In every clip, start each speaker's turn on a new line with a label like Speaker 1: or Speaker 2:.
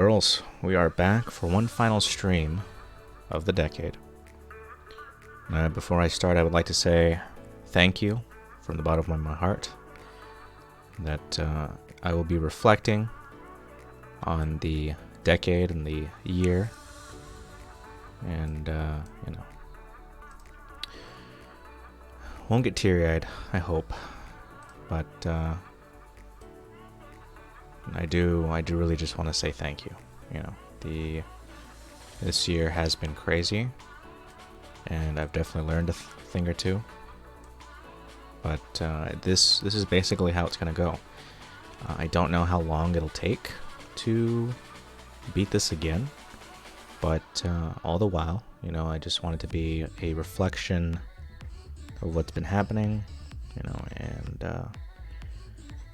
Speaker 1: Girls, we are back for one final stream of the decade. Before I start, I would like to say thank you from the bottom of my heart that I will be reflecting on the decade and the year, and won't get teary-eyed, I hope, but I do really just want to say thank you. This year has been crazy, and I've definitely learned a thing or two. But this is basically how it's gonna go. I don't know how long it'll take to beat this again, but all the while, I just want it to be a reflection of what's been happening, and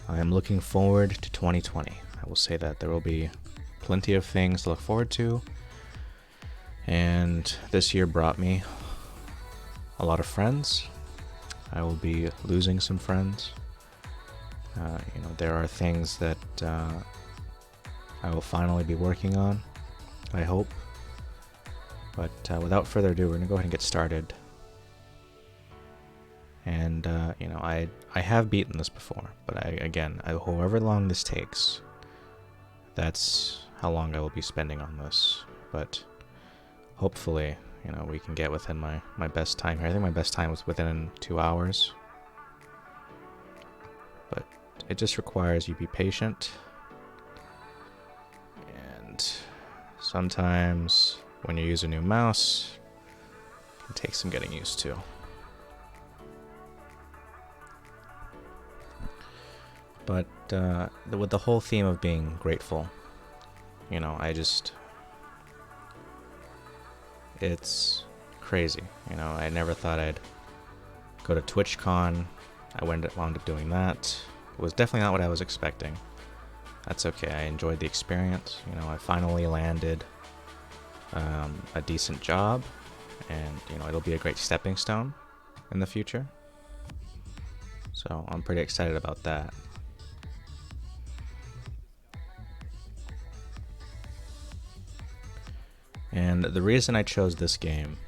Speaker 1: I am looking forward to 2020. I will say that there will be plenty of things to look forward to, and this year brought me a lot of friends. I will be losing some friends. There are things that I will finally be working on, I hope. But without further ado, we're going to go ahead and get started. And, I have beaten this before, but however long this takes, that's how long I will be spending on this. But hopefully, we can get within my best time here. I think my best time was within 2 hours. But it just requires you be patient. And sometimes when you use a new mouse, it can take some getting used to. But with the whole theme of being grateful, it's crazy. I never thought I'd go to TwitchCon. I wound up doing that. It was definitely not what I was expecting. That's okay. I enjoyed the experience. I finally landed a decent job, and it'll be a great stepping stone in the future. So I'm pretty excited about that. And the reason I chose this game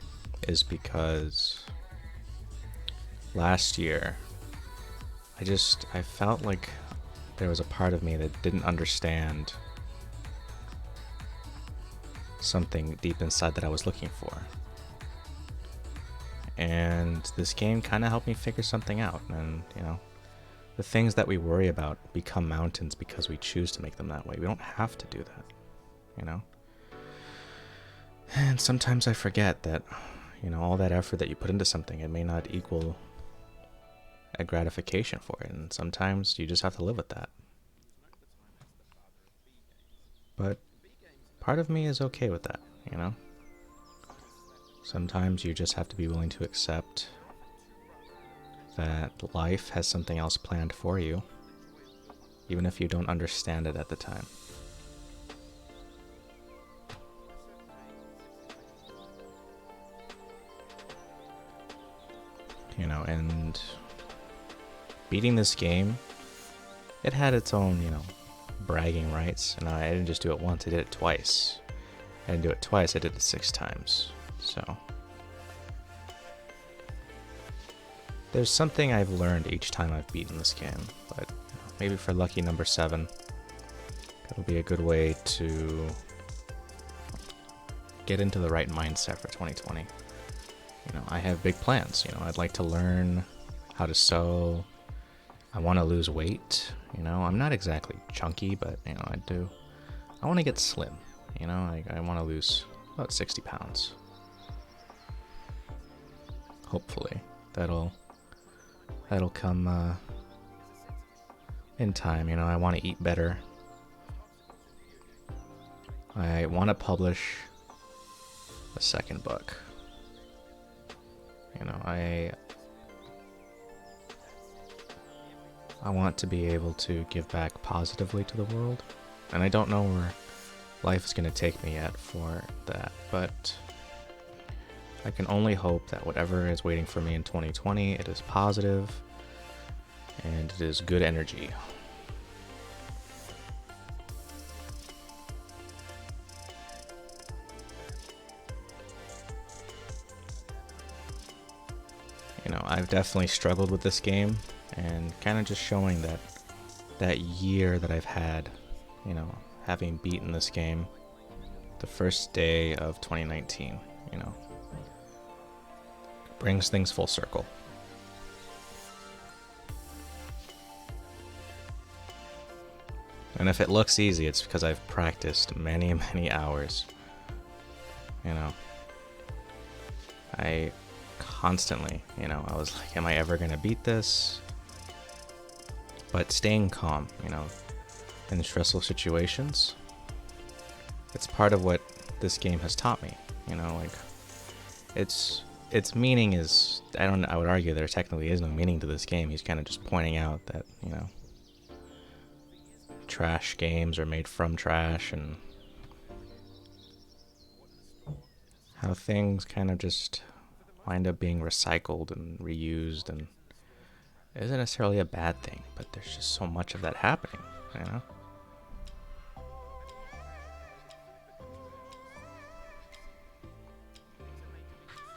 Speaker 1: is because last year, I felt like there was a part of me that didn't understand something deep inside that I was looking for. And this game kind of helped me figure something out. And, the things that we worry about become mountains because we choose to make them that way. We don't have to do that, And sometimes I forget that, all that effort that you put into something, it may not equal a gratification for it. And sometimes you just have to live with that. But part of me is okay with that, Sometimes you just have to be willing to accept that life has something else planned for you, even if you don't understand it at the time. And beating this game, it had its own, bragging rights. And I didn't just do it once, I did it twice. I didn't do it twice, I did it 6 times. So there's something I've learned each time I've beaten this game. But maybe for lucky number 7, it'll be a good way to get into the right mindset for 2020. I have big plans. I'd like to learn how to sew. I want to lose weight. I'm not exactly chunky, but, I want to get slim. I want to lose about 60 pounds. Hopefully. That'll come in time. I want to eat better. I want to publish a second book. I want to be able to give back positively to the world, and I don't know where life is going to take me yet for that, but I can only hope that whatever is waiting for me in 2020, it is positive and it is good energy. I've definitely struggled with this game, and kind of just showing that year that I've had, having beaten this game the first day of 2019, brings things full circle. And if it looks easy, it's because I've practiced many, many hours. I constantly, I was like, am I ever going to beat this? But staying calm, in stressful situations, it's part of what this game has taught me. Its meaning is, I would argue there technically is no meaning to this game. He's kind of just pointing out that, trash games are made from trash, and how things kind of just wind up being recycled and reused, and it isn't necessarily a bad thing, but there's just so much of that happening,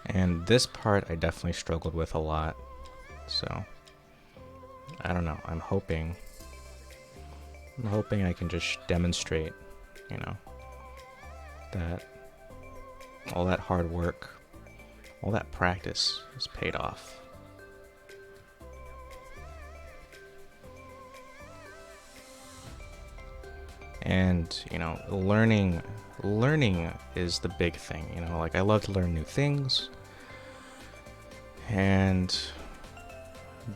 Speaker 1: And this part I definitely struggled with a lot, so I don't know. I'm hoping I can just demonstrate, that all that hard work, all that practice has paid off. And, learning is the big thing, I love to learn new things. And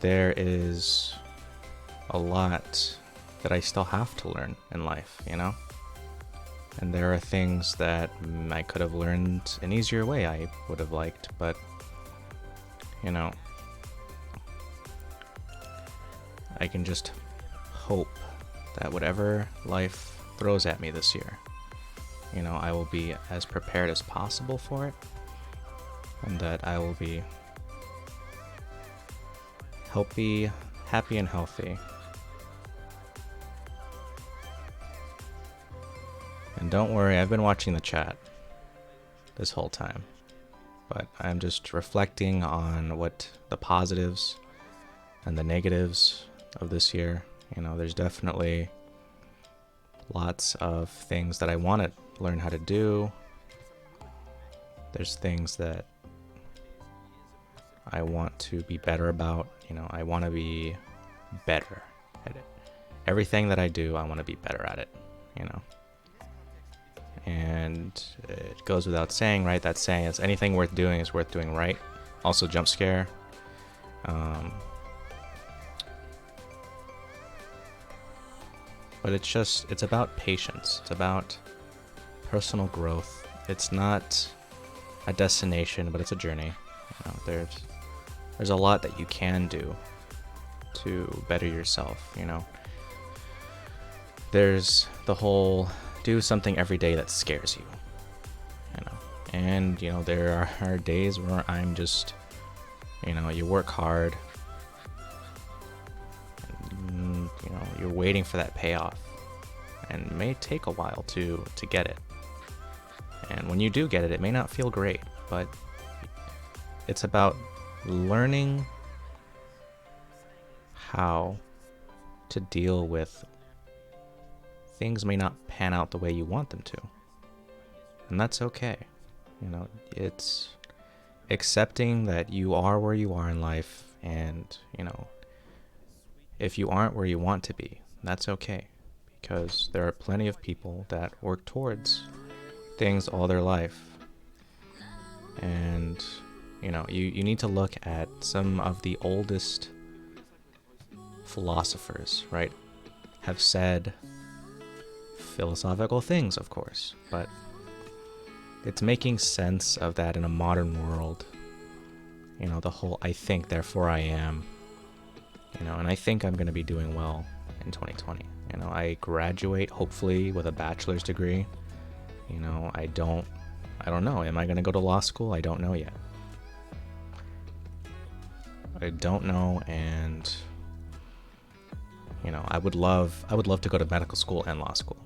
Speaker 1: there is a lot that I still have to learn in life, And there are things that I could have learned an easier way I would have liked, but, I can just hope that whatever life throws at me this year, I will be as prepared as possible for it, and that I will be happy and healthy. And don't worry, I've been watching the chat this whole time, but I'm just reflecting on what the positives and the negatives of this year. There's definitely lots of things that I want to learn how to do. There's things that I want to be better about. I want to be better at it. Everything that I do, I want to be better at it, And it goes without saying, right? That saying is anything worth doing is worth doing right. Also, jump scare. But it's about patience. It's about personal growth. It's not a destination, but it's a journey. There's a lot that you can do to better yourself, There's the whole do something every day that scares you, And, there are days where I'm just, you work hard, and, you're waiting for that payoff, and it may take a while to get it. And when you do get it, it may not feel great, but it's about learning how to deal with things may not pan out the way you want them to. And that's okay. It's accepting that you are where you are in life, and, if you aren't where you want to be, that's okay. Because there are plenty of people that work towards things all their life. And, you need to look at some of the oldest philosophers, right? Have said philosophical things, of course, but it's making sense of that in a modern world. The whole I think, therefore I am. And I think I'm going to be doing well in 2020. I graduate hopefully with a bachelor's degree. I don't know. Am I going to go to law school? I don't know yet. I don't know, and I would love to go to medical school and law school,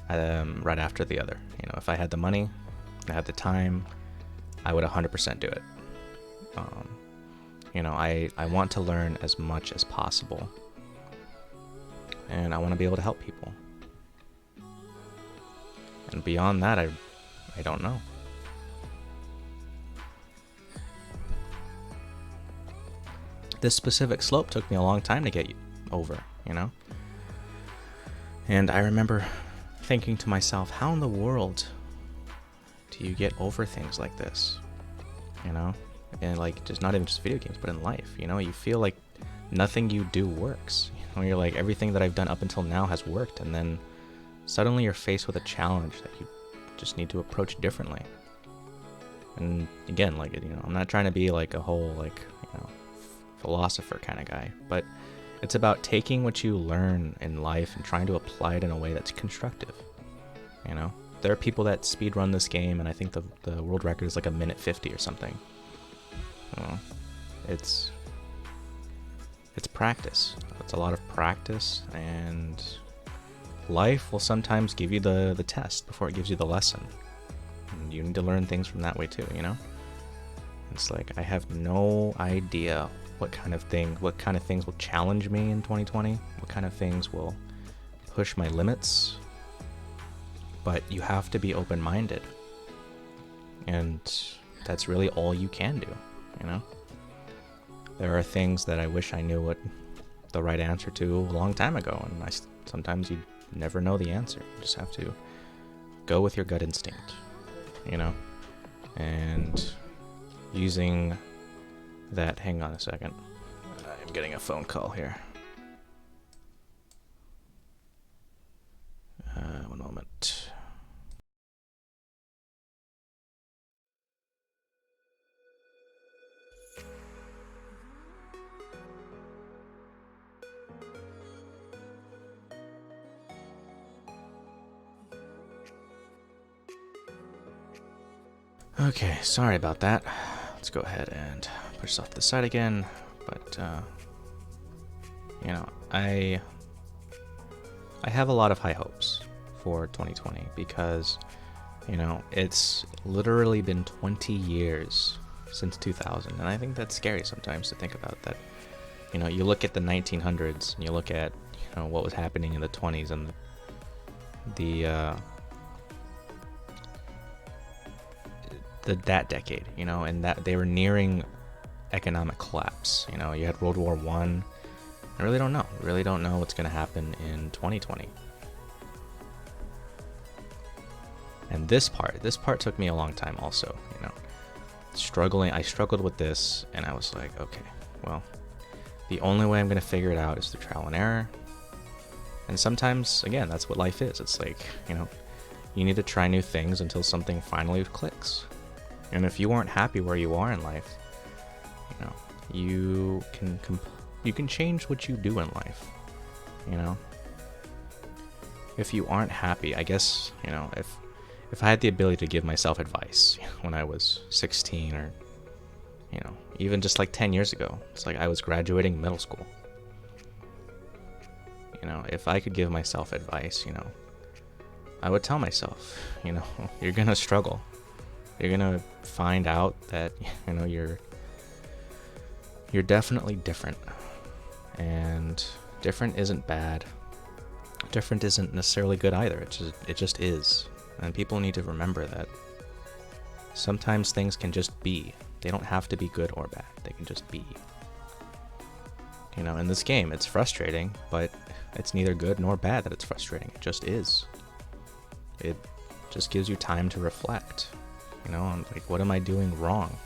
Speaker 1: right after the other. If I had the money, I had the time, I would 100% do it. You know, I want to learn as much as possible. And I want to be able to help people. And beyond that, I don't know. This specific slope took me a long time to get over, you know? And I remember thinking to myself, how in the world do you get over things like this? You know? And like, just not even just video games, but in life, you know? You feel like nothing you do works. You know, you're like, everything that I've done up until now has worked, and then suddenly you're faced with a challenge that you just need to approach differently. And again, like, you know, I'm not trying to be like a whole, like, you know, philosopher kind of guy, but it's about taking what you learn in life and trying to apply it in a way that's constructive. You know, there are people that speed run this game, and I think the world record is like a minute 50 or something. You know, it's practice. It's a lot of practice, and life will sometimes give you the test before it gives you the lesson. And you need to learn things from that way too, you know? It's like, I have no idea what kind of things will challenge me in 2020, what kind of things will push my limits, but you have to be open-minded. And that's really all you can do, you know? There are things that I wish I knew what the right answer to a long time ago, and sometimes you never know the answer. You just have to go with your gut instinct, you know? And using that, hang on a second. I'm getting a phone call here. One moment. Okay, sorry about that. Let's go ahead and push this off to the side again. But, you know, I have a lot of high hopes for 2020 because, you know, it's literally been 20 years since 2000. And I think that's scary sometimes to think about that. You know, you look at the 1900s and you look at, you know, what was happening in the 20s and that decade, you know, and that they were nearing economic collapse. You know, you had World War I. I really don't know what's going to happen in 2020. And this part took me a long time also, you know. I struggled with this, and I was like, okay, well, the only way I'm going to figure it out is through trial and error. And sometimes, again, that's what life is. It's like, you know, you need to try new things until something finally clicks. And if you aren't happy where you are in life, you know, you can change what you do in life, you know. If you aren't happy, I guess, you know, if I had the ability to give myself advice when I was 16 or, you know, even just like 10 years ago, it's like I was graduating middle school. You know, if I could give myself advice, you know, I would tell myself, you know, you're gonna struggle. You're gonna find out that, you know, you're definitely different. And different isn't bad. Different isn't necessarily good either. It just is. And people need to remember that sometimes things can just be. They don't have to be good or bad. They can just be. You know, in this game, it's frustrating, but it's neither good nor bad that it's frustrating. It just is. It just gives you time to reflect. You know, on like, what am I doing wrong?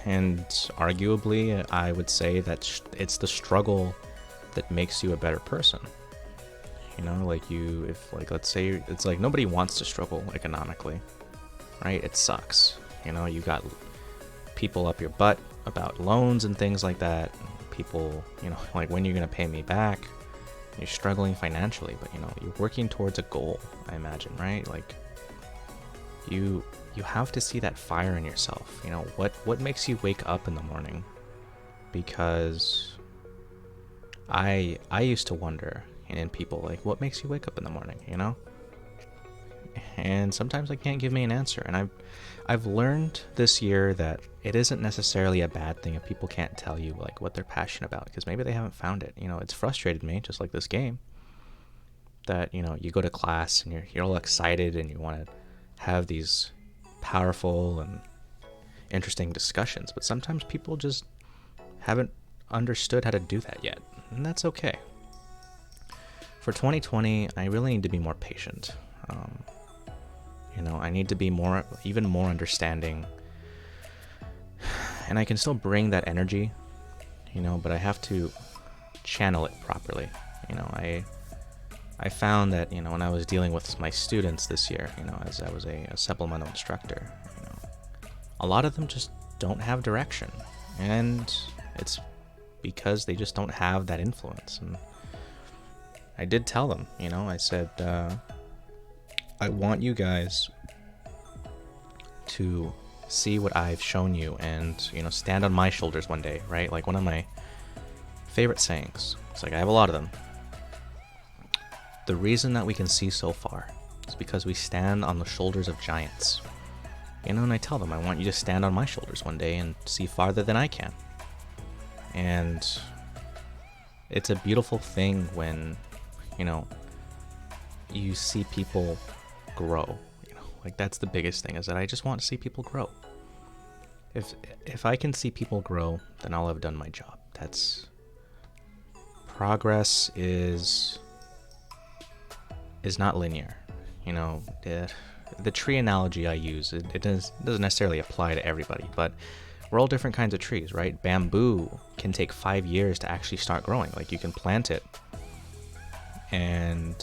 Speaker 1: And arguably, I would say that it's the struggle that makes you a better person. You know, like let's say, it's like nobody wants to struggle economically, right? It sucks. You know, you got people up your butt about loans and things like that. People, you know, like, when you're going to pay me back? You're struggling financially, but, you know, you're working towards a goal, I imagine, right? Like, you have to see that fire in yourself. You know, what makes you wake up in the morning? Because I used to wonder in people, like, what makes you wake up in the morning, you know? and sometimes they can't give me an answer. And I've learned this year that it isn't necessarily a bad thing if people can't tell you like what they're passionate about, because maybe they haven't found it. You know, it's frustrated me, just like this game, that, you know, you go to class and you're all excited and you want to have these powerful and interesting discussions, but sometimes people just haven't understood how to do that yet, and that's okay. For 2020, I really need to be more patient. You know, I need to be even more understanding, and I can still bring that energy, you know, but I have to channel it properly. You know, I found that, you know, when I was dealing with my students this year, you know, as I was a supplemental instructor, you know, a lot of them just don't have direction, and it's because they just don't have that influence. And I did tell them, you know, I said, I want you guys to see what I've shown you and, you know, stand on my shoulders one day, right? Like one of my favorite sayings, it's like I have a lot of them. The reason that we can see so far is because we stand on the shoulders of giants. You know, and I tell them, I want you to stand on my shoulders one day and see farther than I can. And it's a beautiful thing when, you know, you see people grow. You know, like that's the biggest thing, is that I just want to see people grow. If I can see people grow, then I'll have done my job. That's progress is not linear. You know, the tree analogy I use, it doesn't necessarily apply to everybody, but we're all different kinds of trees, right? Bamboo can take 5 years to actually start growing. Like you can plant it and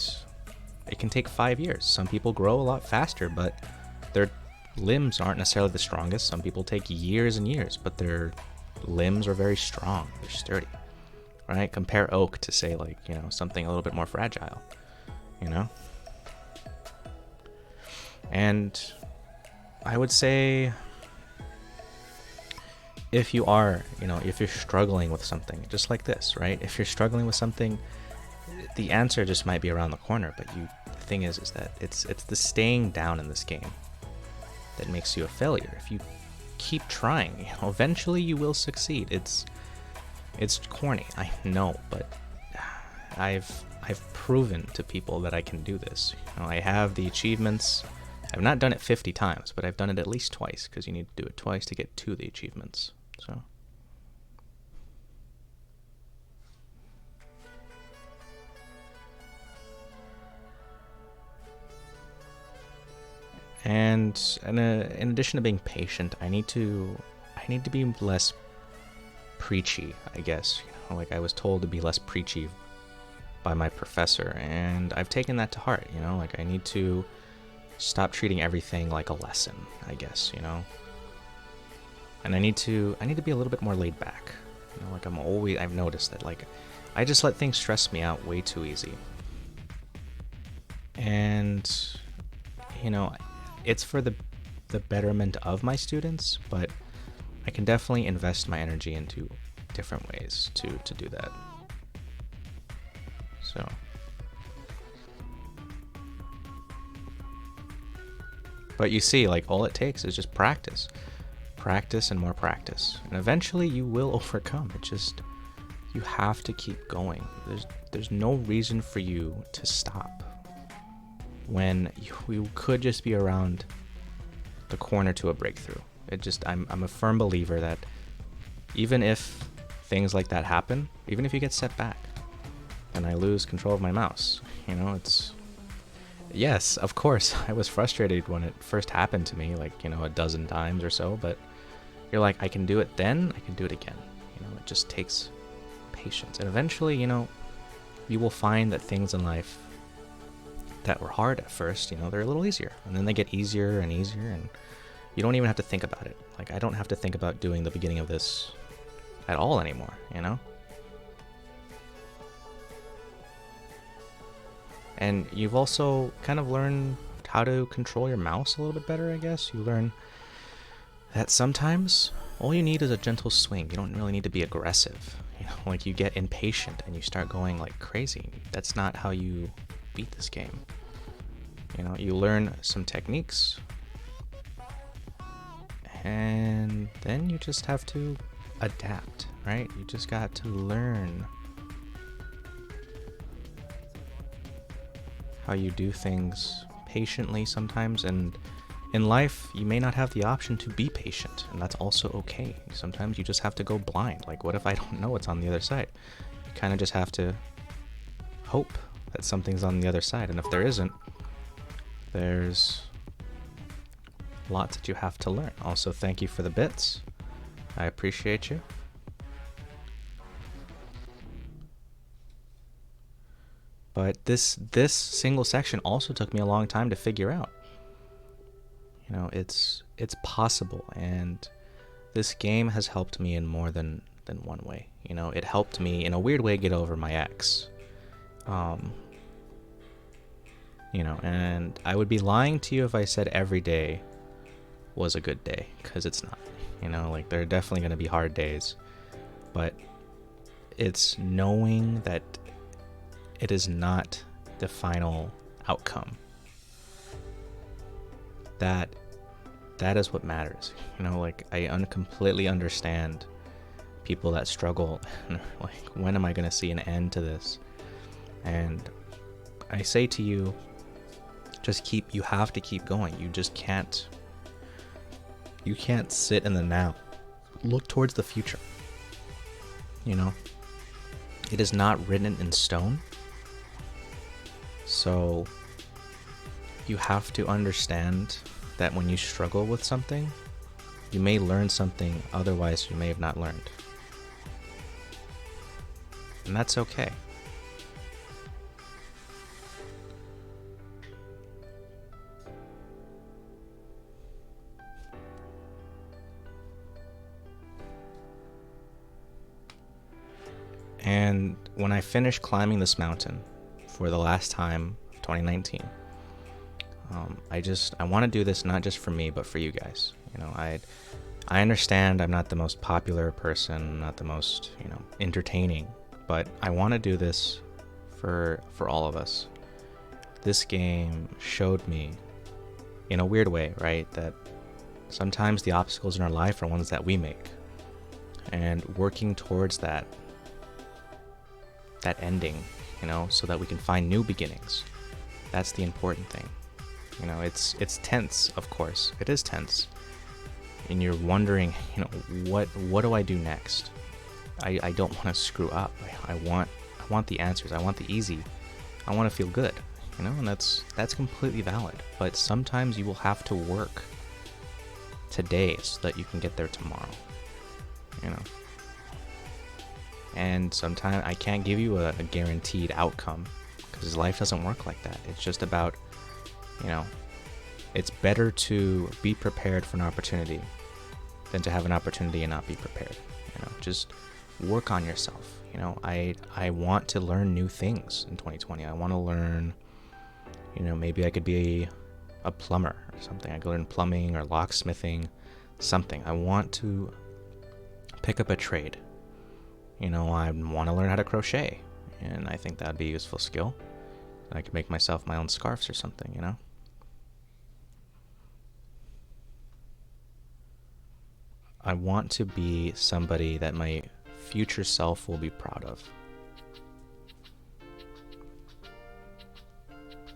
Speaker 1: it can take 5 years. Some people grow a lot faster, but their limbs aren't necessarily the strongest. Some people take years and years, but their limbs are very strong. They're sturdy, right? Compare oak to, say, like, you know, something a little bit more fragile, you know? And I would say, if you are, you know, if you're struggling with something, just like this, right? If you're struggling with something, the answer just might be around the corner, but the thing is that it's the staying down in this game that makes you a failure. If you keep trying, you know, eventually you will succeed. It's corny, I know, but I've proven to people that I can do this. You know, I have the achievements. I've not done it 50 times, but I've done it at least twice, because you need to do it twice to get to the achievements. So. And in addition to being patient, I need to be less preachy, I guess. You know, like I was told to be less preachy by my professor, and I've taken that to heart. You know, like I need to stop treating everything like a lesson, I guess. You know, and I need to be a little bit more laid back. You know, like I've noticed that, like, I just let things stress me out way too easy. And, you know, it's for the betterment of my students, but I can definitely invest my energy into different ways to do that. So. But you see, like, all it takes is just practice. Practice and more practice. And eventually you will overcome. It just, you have to keep going. There's no reason for you to stop when you could just be around the corner to a breakthrough. I'm a firm believer that even if things like that happen, even if you get set back and I lose control of my mouse, you know, yes, of course, I was frustrated when it first happened to me, like, you know, a dozen times or so, but you're like, I can do it then, I can do it again. You know, it just takes patience. And eventually, you know, you will find that things in life that were hard at first, you know, they're a little easier, and then they get easier and easier, and you don't even have to think about it. Like, I don't have to think about doing the beginning of this at all anymore, you know? And you've also kind of learned how to control your mouse a little bit better, I guess. You learn that sometimes all you need is a gentle swing. You don't really need to be aggressive. You know, like, you get impatient and you start going like crazy. That's not how you beat this game. You know, you learn some techniques, and then you just have to adapt, right? You just got to learn how you do things patiently sometimes, and in life you may not have the option to be patient, and that's also okay. Sometimes you just have to go blind. Like, what if I don't know what's on the other side? You kind of just have to hope that something's on the other side, and if there isn't, there's lots that you have to learn. Also, thank you for the bits. I appreciate you. But this single section also took me a long time to figure out. You know, it's possible, and this game has helped me in more than one way. You know, it helped me in a weird way get over my ex. You know, and I would be lying to you if I said every day was a good day, because it's not. You know, like, there are definitely going to be hard days, but it's knowing that it is not the final outcome. That is what matters. You know, like, I completely understand people that struggle. Like, when am I going to see an end to this? And I say to you, you have to keep going. You just can't sit in the now. Look towards the future. You know, it is not written in stone. So you have to understand that when you struggle with something, you may learn something otherwise you may have not learned. And that's okay. And when I finished climbing this mountain for the last time, 2019, I want to do this not just for me, but for you guys. You know, I understand I'm not the most popular person, not the most, you know, entertaining, but I want to do this for all of us. This game showed me, in a weird way, right, that sometimes the obstacles in our life are ones that we make, and working towards that ending, you know, so that we can find new beginnings. That's the important thing. You know, it's tense, of course. It is tense. And you're wondering, you know, what do I do next? I don't want to screw up. I want the answers. I want the easy. I want to feel good, you know, and that's completely valid. But sometimes you will have to work today so that you can get there tomorrow, you know. And sometimes I can't give you a guaranteed outcome, because life doesn't work like that. It's just about, you know, it's better to be prepared for an opportunity than to have an opportunity and not be prepared. You know, just work on yourself. You know, I want to learn new things in 2020. I want to learn, you know, maybe I could be a plumber or something. I could learn plumbing or locksmithing, something. I want to pick up a trade. You know, I want to learn how to crochet, and I think that'd be a useful skill. I could make myself my own scarves or something, you know? I want to be somebody that my future self will be proud of.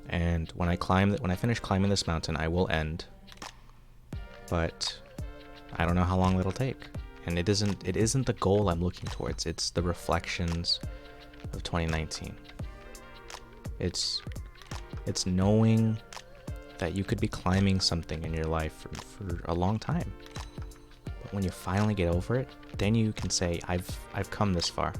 Speaker 1: And when I finish climbing this mountain, I will end. But I don't know how long it'll take. And it isn't the goal I'm looking towards. It's the reflections of 2019. It's knowing that you could be climbing something in your life for a long time. But when you finally get over it, then you can say, I've come this far.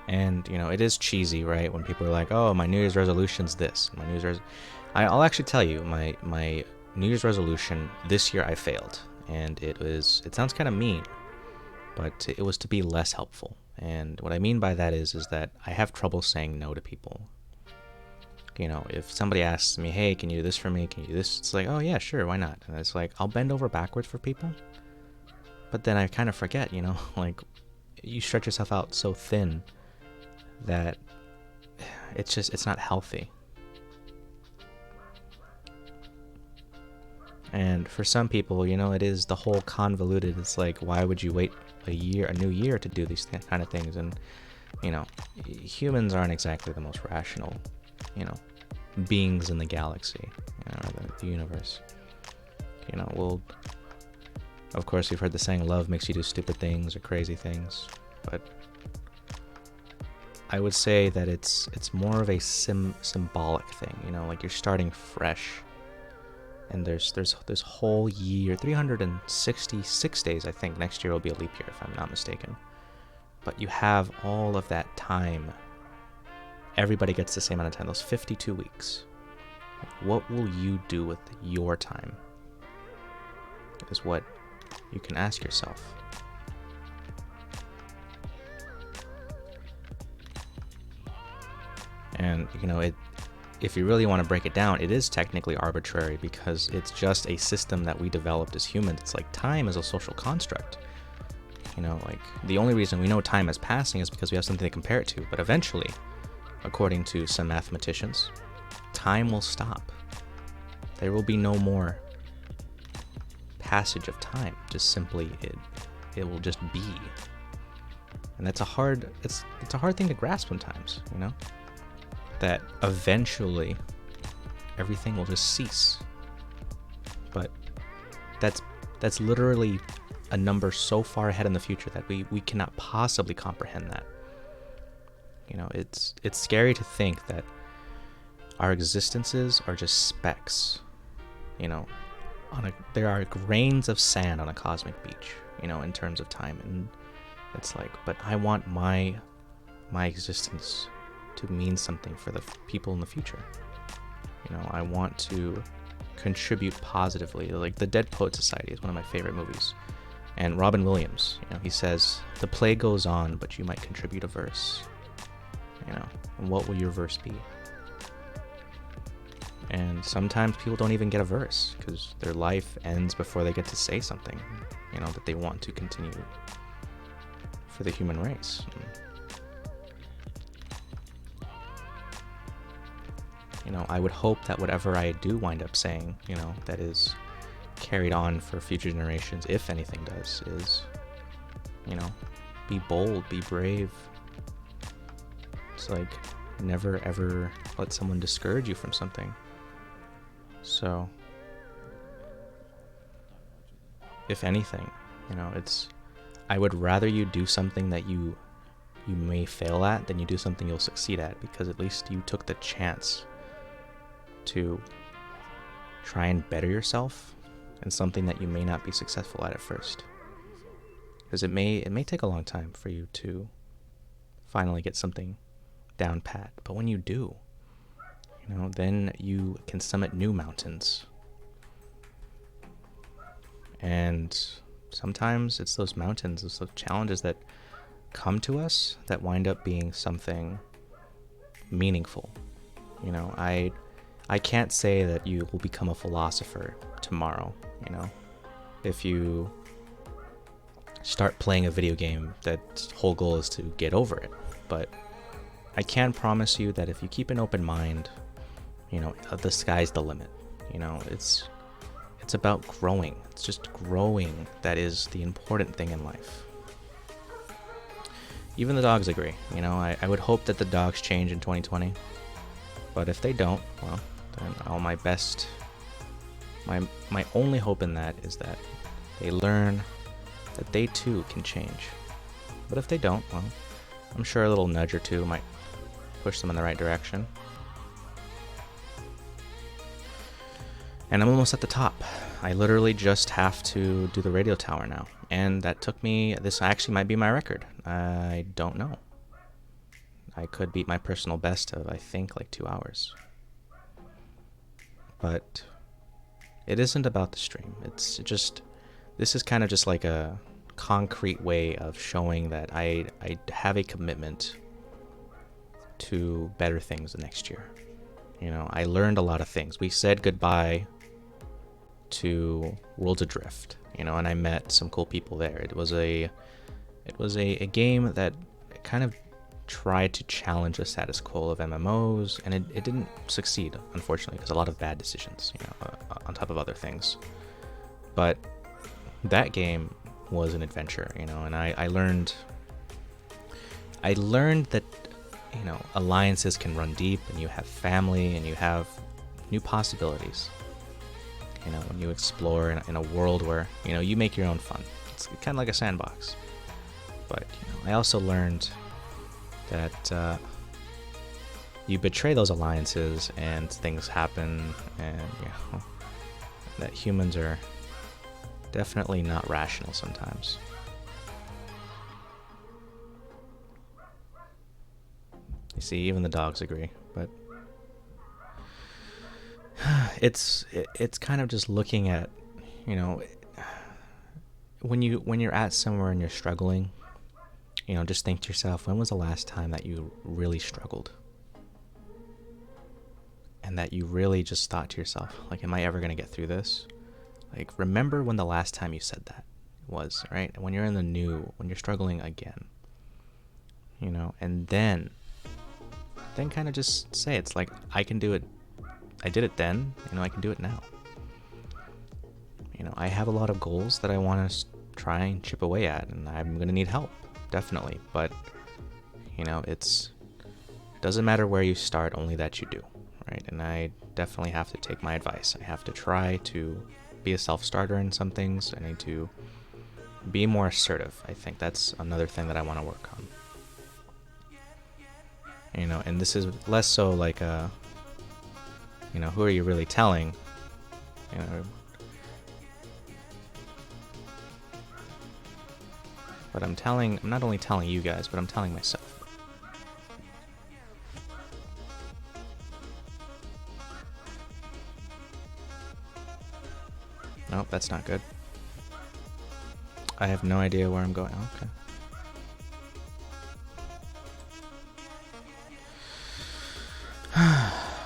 Speaker 1: And, you know, it is cheesy, right? When people are like, oh, my New Year's resolution's this. I'll actually tell you, my New Year's resolution this year I failed. And it sounds kind of mean, but it was to be less helpful. And what I mean by that is that I have trouble saying no to people. You know, if somebody asks me, hey, can you do this for me? Can you do this? It's like, oh yeah, sure, why not? And it's like, I'll bend over backwards for people, But then I kind of forget, like you stretch yourself out so thin that it's not healthy. And for some people, it is the whole convoluted. It's like, why would you wait a new year to do these kind of things? And, humans aren't exactly the most rational, beings in the galaxy, or the universe. Well, of course, you've heard the saying, love makes you do stupid things or crazy things. But I would say that it's more of a symbolic thing, like you're starting fresh. And there's this whole year, 366 days, I think. Next year will be a leap year, if I'm not mistaken. But you have all of that time. Everybody gets the same amount of time, those 52 weeks. What will you do with your time? Is what you can ask yourself. And, if you really want to break it down, it is technically arbitrary because it's just a system that we developed as humans. It's like time is a social construct. Like the only reason we know time is passing is because we have something to compare it to. But eventually, according to some mathematicians, time will stop. There will be no more passage of time. Just simply it will just be. And that's it's a hard thing to grasp sometimes, that eventually everything will just cease. But that's literally a number so far ahead in the future that we cannot possibly comprehend that. It's scary to think that our existences are just specks. There are grains of sand on a cosmic beach, in terms of time. And it's like, but I want my existence to mean something for the people in the future. I want to contribute positively. Like The Dead Poet Society is one of my favorite movies. And Robin Williams, he says, the play goes on, but you might contribute a verse. And what will your verse be? And sometimes people don't even get a verse because their life ends before they get to say something, that they want to continue for the human race. I would hope that whatever I do wind up saying, that is carried on for future generations, if anything does, is, be bold, be brave. It's like, never ever let someone discourage you from something. So, if anything, I would rather you do something that you may fail at than you do something you'll succeed at, because at least you took the chance to try and better yourself in something that you may not be successful at first. Because it may take a long time for you to finally get something down pat. But when you do, then you can summit new mountains. And sometimes it's those mountains, it's those challenges that come to us that wind up being something meaningful. I can't say that you will become a philosopher tomorrow, if you start playing a video game that whole goal is to get over it. But I can promise you that if you keep an open mind, the sky's the limit. It's about growing. It's just growing that is the important thing in life. Even the dogs agree. I would hope that the dogs change in 2020. But if they don't, well, then all my best, my only hope in that is that they learn that they too can change. But if they don't, well, I'm sure a little nudge or two might push them in the right direction. And I'm almost at the top. I literally just have to do the radio tower now. And that took me, this actually might be my record. I don't know. I could beat my personal best of, I think, like 2 hours. But it isn't about the stream. It's just, this is kind of just like a concrete way of showing that I have a commitment to better things the next year. I learned a lot of things. We said goodbye to Worlds Adrift. you know, and I met some cool people there. It was a game that kind of tried to challenge the status quo of MMOs, and it didn't succeed, unfortunately, because a lot of bad decisions, you know, on top of other things. But that game was an adventure, you know, and I learned that, you know, alliances can run deep, and you have family, and you have new possibilities. You know, when you explore in a world where, you know, you make your own fun. It's kind of like a sandbox. But, you know, I also learned that you betray those alliances and things happen, and, you know, that humans are definitely not rational sometimes. You see, even the dogs agree, but it's kind of just looking at, you know, when you're at somewhere and you're struggling, you know, just think to yourself, when was the last time that you really struggled? And that you really just thought to yourself, like, am I ever going to get through this? Like, remember when the last time you said that was, right? And when you're when you're struggling again, you know, and then kind of just say, it's like, I can do it. I did it then, you know, I can do it now. You know, I have a lot of goals that I want to try and chip away at, and I'm going to need help, definitely. But, you know, it doesn't matter where you start, only that you do, right? And I definitely have to take my advice. I have to try to be a self-starter in some things. I need to be more assertive. I think that's another thing that I want to work on. You know, and this is less so like you know, who are you really telling? You know, but I'm not only telling you guys, but I'm telling myself. Nope, that's not good. I have no idea where I'm going. Okay.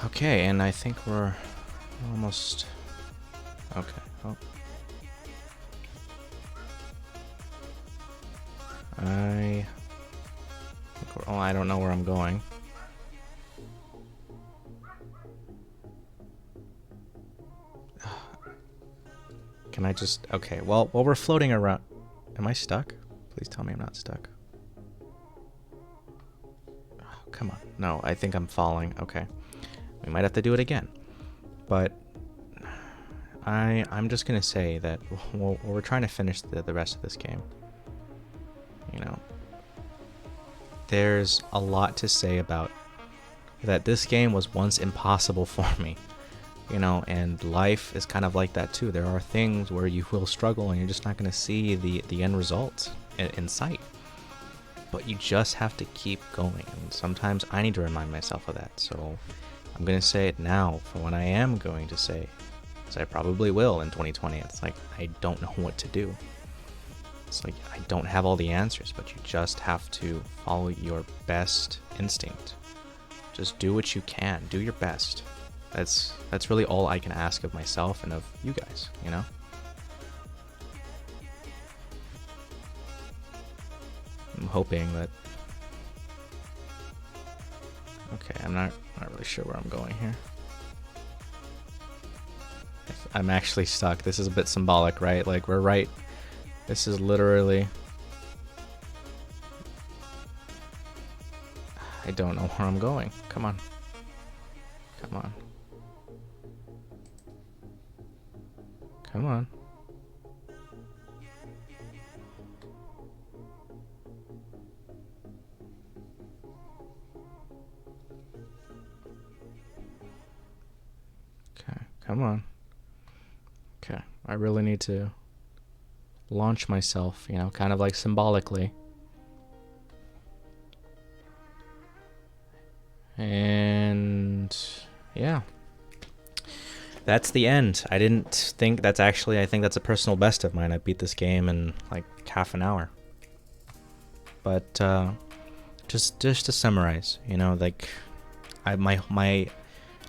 Speaker 1: Okay, and I think we're almost... Okay, oh. I don't know where I'm going. Can I just... Okay, well, while we're floating around... Am I stuck? Please tell me I'm not stuck. Oh, come on. No, I think I'm falling. Okay. We might have to do it again. But I'm just going to say that we're trying to finish the rest of this game. You know, there's a lot to say about that. This game was once impossible for me. You know, and life is kind of like that too. There are things where you will struggle and you're just not going to see the end result in sight. But you just have to keep going. And sometimes I need to remind myself of that. So I'm going to say it now for when I am going to say, because I probably will in 2020. It's like, I don't know what to do. It's like, I don't have all the answers, but you just have to follow your best instinct. Just do what you can. Do your best. That's really all I can ask of myself and of you guys, you know? I'm hoping that... Okay, I'm not really sure where I'm going here. I'm actually stuck. This is a bit symbolic, right? Like, we're right... This is literally... I don't know where I'm going. Come on. Come on. Come on. Okay, come on. Okay, I really need to launch myself, you know, kind of like symbolically. And yeah, that's the end. I didn't think that's actually, I think that's a personal best of mine. I beat this game in like half an hour. But just to summarize, you know, like my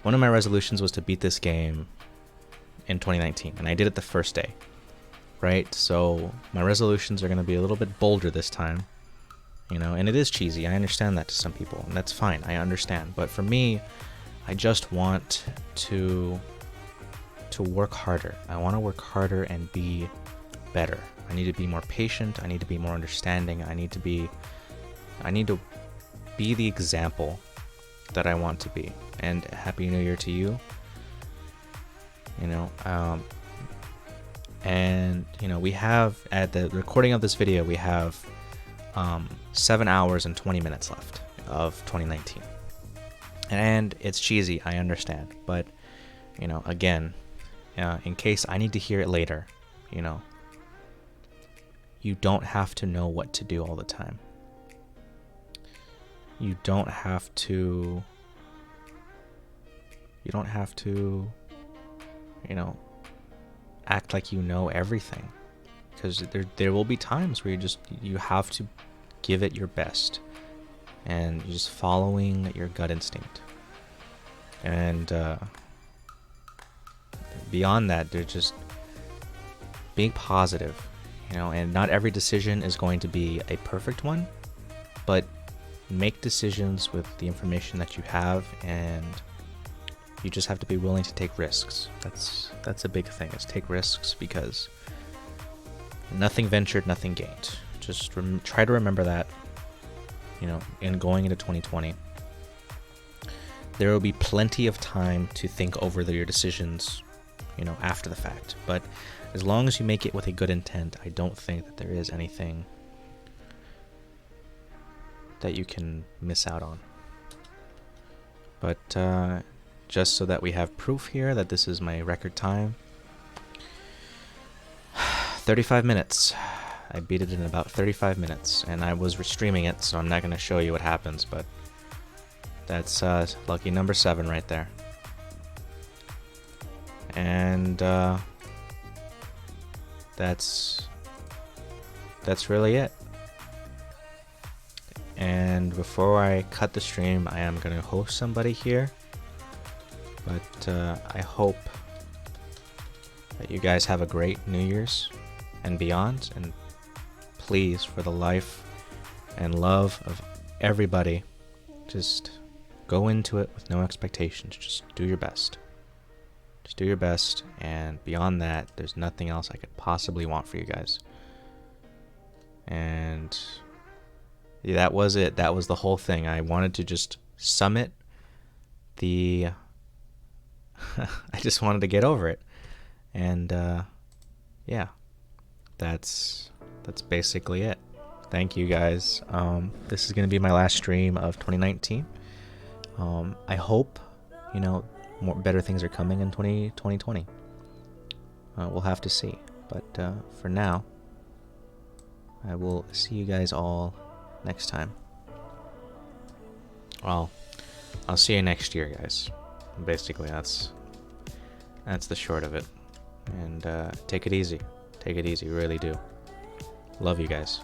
Speaker 1: one of my resolutions was to beat this game in 2019, and I did it the first day. right? So my resolutions are going to be a little bit bolder this time, you know, and it is cheesy. I understand that to some people, and that's fine. I understand. But for me, I just want to work harder. I want to work harder and be better. I need to be more patient. I need to be more understanding. I need to be the example that I want to be. And Happy New Year to you. You know, and you know, we have, at the recording of this video, we have 7 hours and 20 minutes left of 2019. And it's cheesy, I understand, but you know, again, in case I need to hear it later, you know, you don't have to know what to do all the time. You don't have to, you know, act like you know everything, because there will be times where you have to give it your best, and you're just following your gut instinct. And beyond that, they're just being positive, you know, and not every decision is going to be a perfect one, but make decisions with the information that you have, and you just have to be willing to take risks. That's a big thing, is take risks, because nothing ventured, nothing gained. Just try to remember that, you know, in going into 2020. There will be plenty of time to think over your decisions, you know, after the fact. But as long as you make it with a good intent, I don't think that there is anything that you can miss out on. But just so that we have proof here that this is my record time, 35 minutes. I beat it in about 35 minutes, and I was streaming it, so I'm not going to show you what happens, but that's lucky number 7 right there. And that's really it. And before I cut the stream, I am going to host somebody here, but I hope that you guys have a great New Year's and beyond, and please, for the life and love of everybody, just go into it with no expectations. Just do your best. Just do your best, and beyond that, there's nothing else I could possibly want for you guys. And yeah, that was it. That was the whole thing. I wanted to just summit the I just wanted to get over it. And yeah, that's basically it. Thank you guys. This is going to be my last stream of 2019. I hope, you know, better things are coming in 2020. We'll have to see. But for now, I will see you guys all next time. Well, I'll see you next year, guys. Basically, that's the short of it. And take it easy. Take it easy, really do. Love you guys.